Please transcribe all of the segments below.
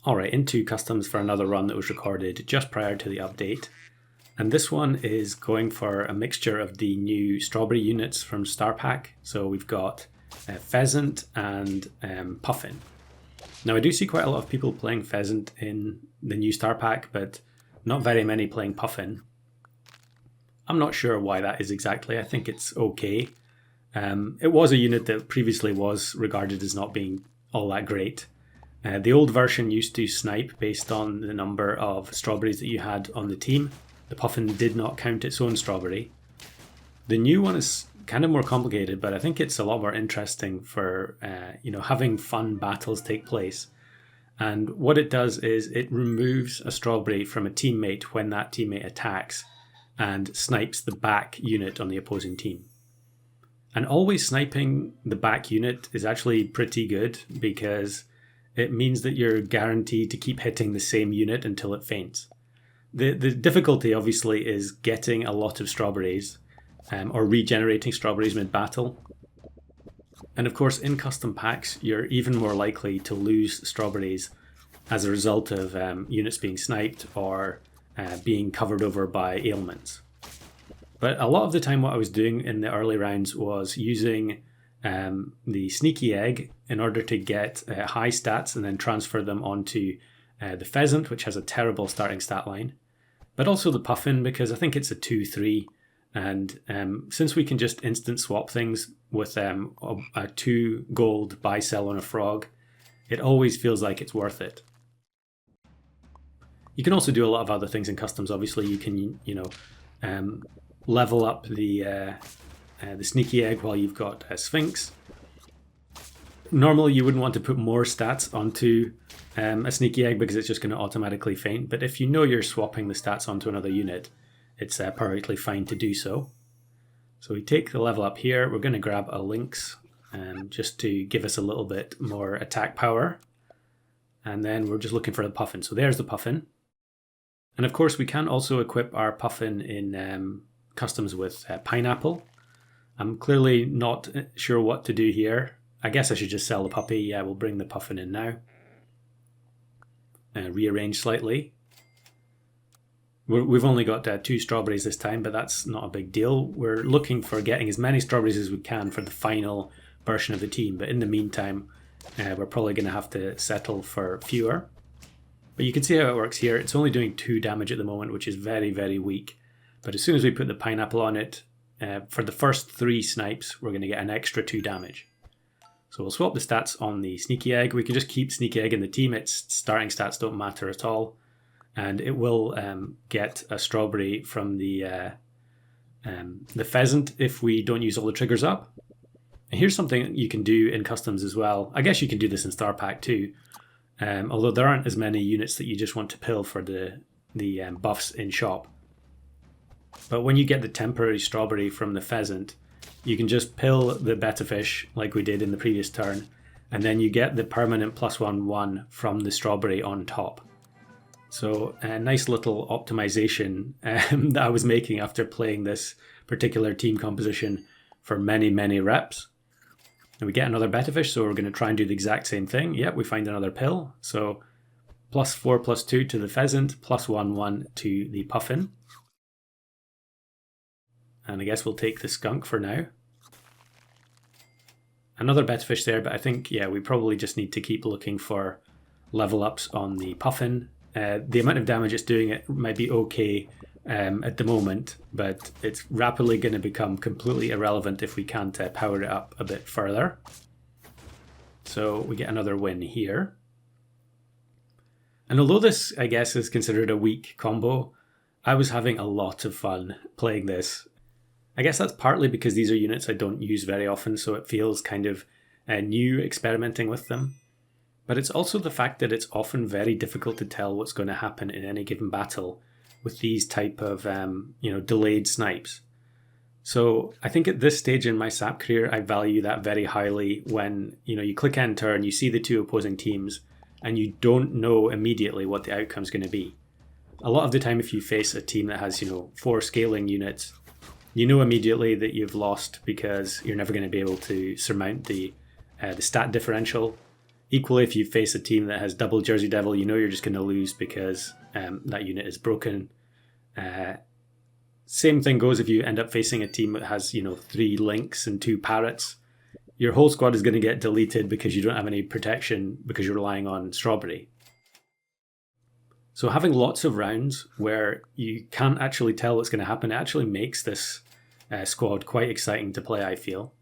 Alright, into customs for another run that was recorded just prior to the update. And this one is going for a mixture of the new strawberry units from Star Pack. So we've got pheasant and puffin. Now I do see quite a lot of people playing pheasant in the new Star Pack, but not very many playing puffin. I'm not sure why that is exactly. I think it's okay. It was a unit that previously was regarded as not being all that great. The old version used to snipe based on the number of strawberries that you had on the team. The puffin did not count its own strawberry. The new one is kind of more complicated, but I think it's a lot more interesting for having fun battles take place. And what it does is it removes a strawberry from a teammate when that teammate attacks and snipes the back unit on the opposing team. And always sniping the back unit is actually pretty good because it means that you're guaranteed to keep hitting the same unit until it faints. The difficulty obviously is getting a lot of strawberries or regenerating strawberries mid-battle. And of course in custom packs you're even more likely to lose strawberries as a result of units being sniped or being covered over by ailments. But a lot of the time what I was doing in the early rounds was using the sneaky egg in order to get high stats and then transfer them onto the pheasant, which has a terrible starting stat line, but also the puffin because I think it's a 2-3, and since we can just instant swap things with a 2 gold buy sell on a frog, it always feels like it's worth it. You can also do a lot of other things in customs. Obviously you can level up the sneaky egg while you've got a sphinx. Normally you wouldn't want to put more stats onto a sneaky egg because it's just going to automatically faint, but if you know you're swapping the stats onto another unit, it's perfectly fine to do so. So we take the level up here, we're going to grab a lynx just to give us a little bit more attack power, and then we're just looking for the puffin. So there's the puffin. And of course we can also equip our puffin in customs with pineapple. I'm clearly not sure what to do here. I guess I should just sell the puppy. Yeah, we'll bring the puffin in now. Rearrange slightly. We've only got 2 strawberries this time, but that's not a big deal. We're looking for getting as many strawberries as we can for the final version of the team, but in the meantime, we're probably going to have to settle for fewer. But you can see how it works here. It's only doing 2 damage at the moment, which is very, very weak. But as soon as we put the pineapple on it, for the first 3 snipes, we're going to get an extra 2 damage. So we'll swap the stats on the sneaky egg. We can just keep sneaky egg in the team. Its starting stats don't matter at all. And it will get a strawberry from the pheasant if we don't use all the triggers up. And here's something you can do in customs as well. I guess you can do this in Star Pack too. Although there aren't as many units that you just want to pill for the buffs in shop. But when you get the temporary strawberry from the pheasant, you can just pill the betta fish like we did in the previous turn, and then you get the permanent +1/1 from the strawberry on top. So a nice little optimization that I was making after playing this particular team composition for many, many reps. And we get another betta fish, so we're going to try and do the exact same thing. Yep, we find another pill. So +4/+2 to the pheasant, +1/1 to the puffin. And I guess we'll take the skunk for now. Another betta fish there, but I think, yeah, we probably just need to keep looking for level ups on the puffin. The amount of damage it's doing it might be okay at the moment, but it's rapidly going to become completely irrelevant if we can't power it up a bit further. So we get another win here. And although this, I guess, is considered a weak combo, I was having a lot of fun playing this. I guess that's partly because these are units I don't use very often, so it feels kind of new experimenting with them. But it's also the fact that it's often very difficult to tell what's going to happen in any given battle with these type of delayed snipes. So I think at this stage in my SAP career, I value that very highly when you click enter and you see the 2 opposing teams and you don't know immediately what the outcome is going to be. A lot of the time if you face a team that has 4 scaling units, you know immediately that you've lost because you're never going to be able to surmount the stat differential. Equally, if you face a team that has double Jersey Devil, you know you're just going to lose because that unit is broken. Same thing goes if you end up facing a team that has, 3 lynx and 2 parrots. Your whole squad is going to get deleted because you don't have any protection because you're relying on strawberry. So having lots of rounds where you can't actually tell what's going to happen actually makes this squad quite exciting to play, I feel.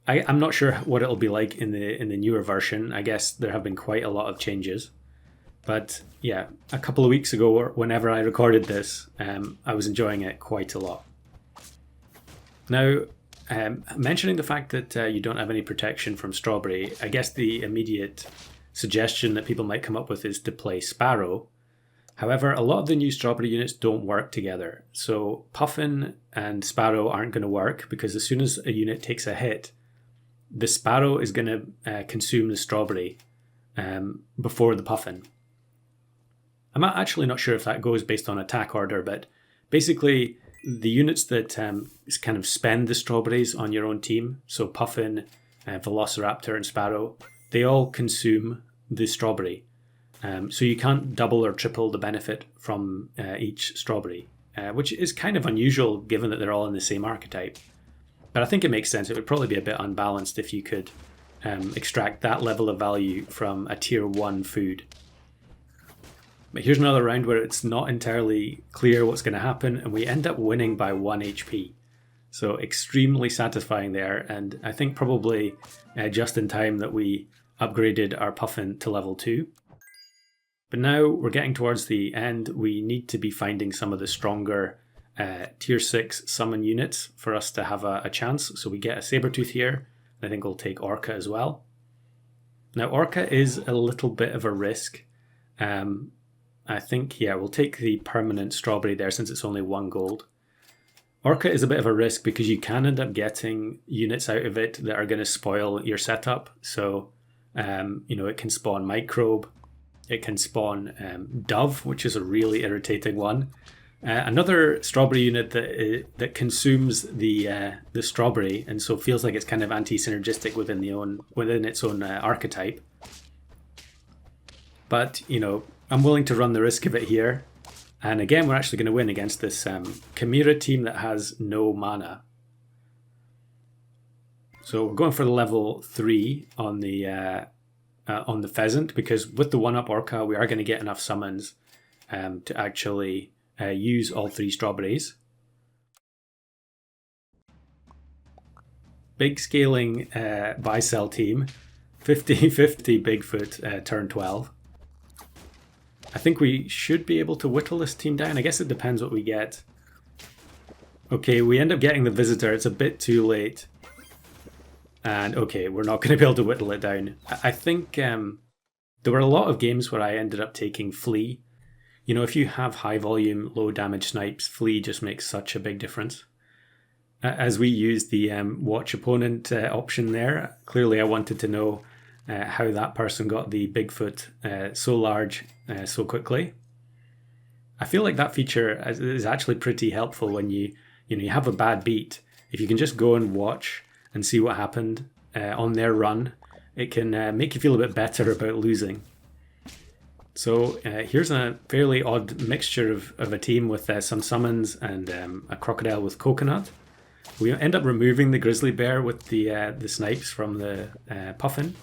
I'm not sure what it'll be like in the newer version. I guess there have been quite a lot of changes. But yeah, a couple of weeks ago, or whenever I recorded this, I was enjoying it quite a lot. Now, mentioning the fact that you don't have any protection from strawberry, I guess the immediate suggestion that people might come up with is to play Sparrow. However, a lot of the new strawberry units don't work together. So Puffin and Sparrow aren't going to work because as soon as a unit takes a hit, the Sparrow is going to consume the strawberry before the Puffin. I'm actually not sure if that goes based on attack order, but basically the units that kind of spend the strawberries on your own team, so Puffin, Velociraptor and Sparrow, they all consume the strawberry. So you can't double or triple the benefit from each strawberry, which is kind of unusual given that they're all in the same archetype. But I think it makes sense. It would probably be a bit unbalanced if you could extract that level of value from a tier 1 food. But here's another round where it's not entirely clear what's going to happen, and we end up winning by 1 HP. So extremely satisfying there, and I think probably just in time that we upgraded our Puffin to level 2. But now we're getting towards the end. We need to be finding some of the stronger tier 6 summon units for us to have a chance. So we get a Sabertooth here. I think we'll take Orca as well. Now Orca is a little bit of a risk. I think, we'll take the permanent strawberry there since it's only 1 gold. Orca is a bit of a risk because you can end up getting units out of it that are going to spoil your setup. So, it can spawn Microbe. It can spawn Dove, which is a really irritating one. Another strawberry unit that consumes the strawberry and so feels like it's kind of anti-synergistic within its own archetype. But, I'm willing to run the risk of it here. And again, we're actually going to win against this Chimera team that has no mana. So we're going for the level 3 on the pheasant, because with the 1-up Orca, we are going to get enough summons to actually use all 3 strawberries. Big scaling buy-sell team, 50-50 Bigfoot turn 12. I think we should be able to whittle this team down. I guess it depends what we get. Okay, we end up getting the Visitor. It's a bit too late. And okay, we're not going to be able to whittle it down. I think there were a lot of games where I ended up taking Flea. If you have high volume, low damage snipes, Flea just makes such a big difference. As we used the watch opponent option there, clearly I wanted to know how that person got the Bigfoot so large so quickly. I feel like that feature is actually pretty helpful when you have a bad beat. If you can just go and watch and see what happened on their run, it can make you feel a bit better about losing. So here's a fairly odd mixture of a team with some summons and a crocodile with coconut. We end up removing the grizzly bear with the snipes from the puffin.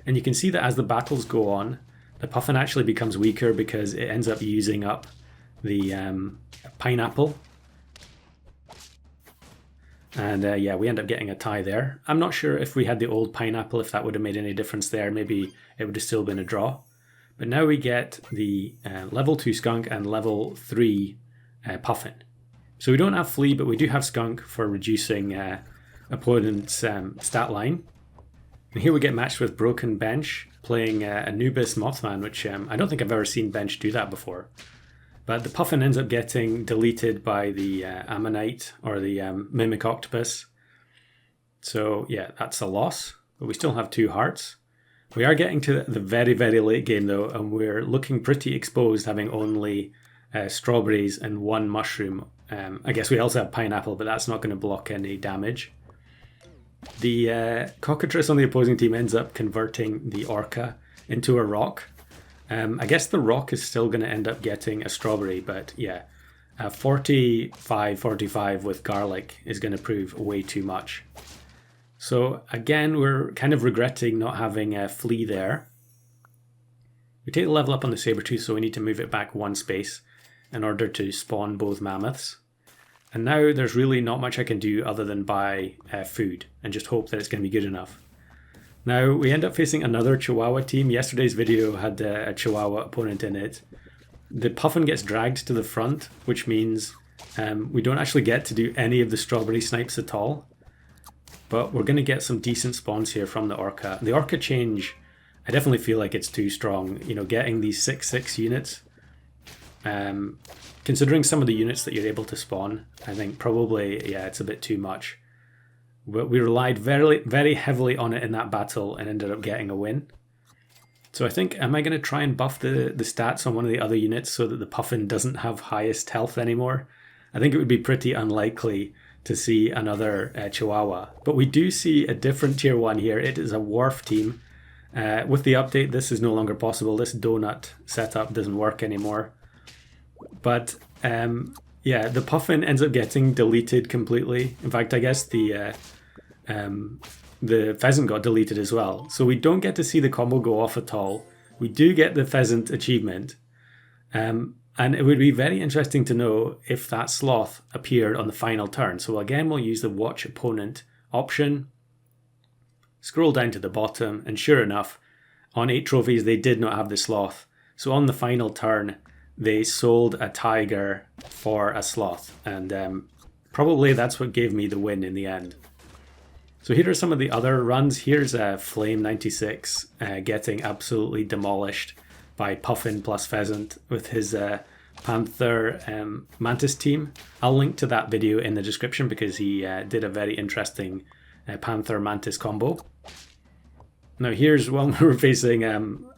And you can see that as the battles go on, the puffin actually becomes weaker because it ends up using up the pineapple. And we end up getting a tie there. I'm not sure if we had the old pineapple, if that would have made any difference there. Maybe it would have still been a draw. But now we get the level 2 skunk and level 3 puffin. So we don't have flea, but we do have skunk for reducing opponent's stat line. And here we get matched with Broken Bench, playing Anubis Mothman, which I don't think I've ever seen Bench do that before. But the puffin ends up getting deleted by the ammonite or the mimic octopus. So yeah, that's a loss, but we still have 2 hearts. We are getting to the very, very late game though, and we're looking pretty exposed, having only strawberries and 1 mushroom. I guess we also have pineapple, but that's not going to block any damage. The cockatrice on the opposing team ends up converting the orca into a rock. I guess the rock is still going to end up getting a strawberry, but yeah, 45 with garlic is going to prove way too much. So again, we're kind of regretting not having a flea there. We take the level up on the saber-tooth, so we need to move it back one space in order to spawn both mammoths. And now there's really not much I can do other than buy food and just hope that it's going to be good enough. Now we end up facing another Chihuahua team. Yesterday's video had a Chihuahua opponent in it. The puffin gets dragged to the front, which means we don't actually get to do any of the strawberry snipes at all. But we're going to get some decent spawns here from the orca. The orca change, I definitely feel like it's too strong. You know, getting these 6/6 units, considering some of the units that you're able to spawn, I think probably, yeah, it's a bit too much. But we relied very, very heavily on it in that battle and ended up getting a win. So I think, am I going to try and buff the stats on one of the other units so that the puffin doesn't have highest health anymore? I think it would be pretty unlikely to see another Chihuahua. But we do see a different tier 1 here. It is a wharf team. With the update, this is no longer possible. This donut setup doesn't work anymore. But yeah, the puffin ends up getting deleted completely. In fact, I guess the pheasant got deleted as well. So we don't get to see the combo go off at all. We do get the pheasant achievement. And it would be very interesting to know if that sloth appeared on the final turn. So again, we'll use the watch opponent option. Scroll down to the bottom, and sure enough, on 8 trophies, they did not have the sloth. So on the final turn, they sold a tiger for a sloth. And probably that's what gave me the win in the end. So here are some of the other runs. Here's Flame 96 getting absolutely demolished by Puffin plus Pheasant with his Panther Mantis team. I'll link to that video in the description because he did a very interesting Panther Mantis combo. Now here's one where we're facing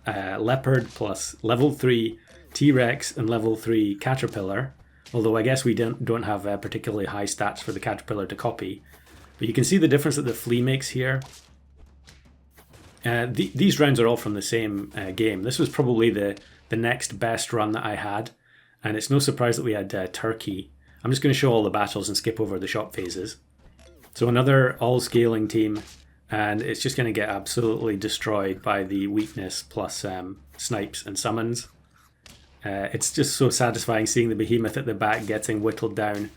Leopard plus level 3 T-Rex and level 3 Caterpillar. Although I guess we don't have particularly high stats for the Caterpillar to copy. But you can see the difference that the flea makes here. These rounds are all from the same game. This was probably the next best run that I had. And it's no surprise that we had Turkey. I'm just going to show all the battles and skip over the shop phases. So another all-scaling team. And it's just going to get absolutely destroyed by the weakness plus snipes and summons. It's just so satisfying seeing the behemoth at the back getting whittled down.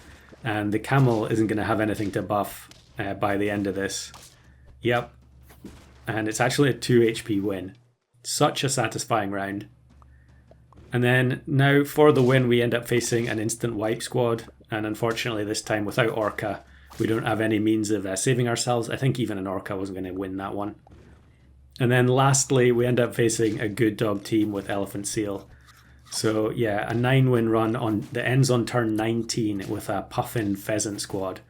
And the camel isn't going to have anything to buff by the end of this. Yep. And it's actually a 2 HP win. Such a satisfying round. And then now for the win, we end up facing an instant wipe squad. And unfortunately this time without Orca, we don't have any means of saving ourselves. I think even an Orca wasn't going to win that one. And then lastly, we end up facing a good dog team with Elephant Seal. So yeah, a 9-win run on that ends on turn 19 with a Puffin Pheasant squad.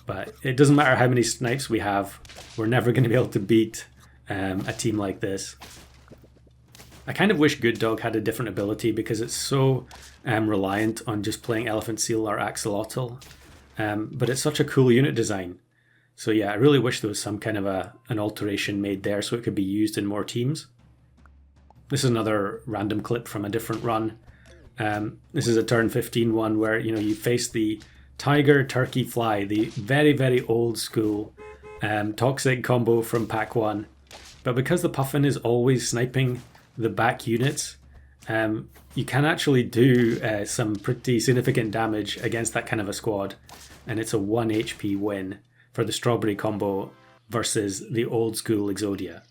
But it doesn't matter how many snipes we have, we're never going to be able to beat a team like this. I kind of wish Good Dog had a different ability because it's so reliant on just playing Elephant Seal or Axolotl. But it's such a cool unit design. So yeah, I really wish there was some kind of an alteration made there so it could be used in more teams. This is another random clip from a different run. This is a turn 15 one where you face the Tiger, Turkey, Fly, the very, very old school toxic combo from Pack 1. But because the Puffin is always sniping the back units, you can actually do some pretty significant damage against that kind of a squad. And it's a 1 HP win for the Strawberry combo versus the old school Exodia.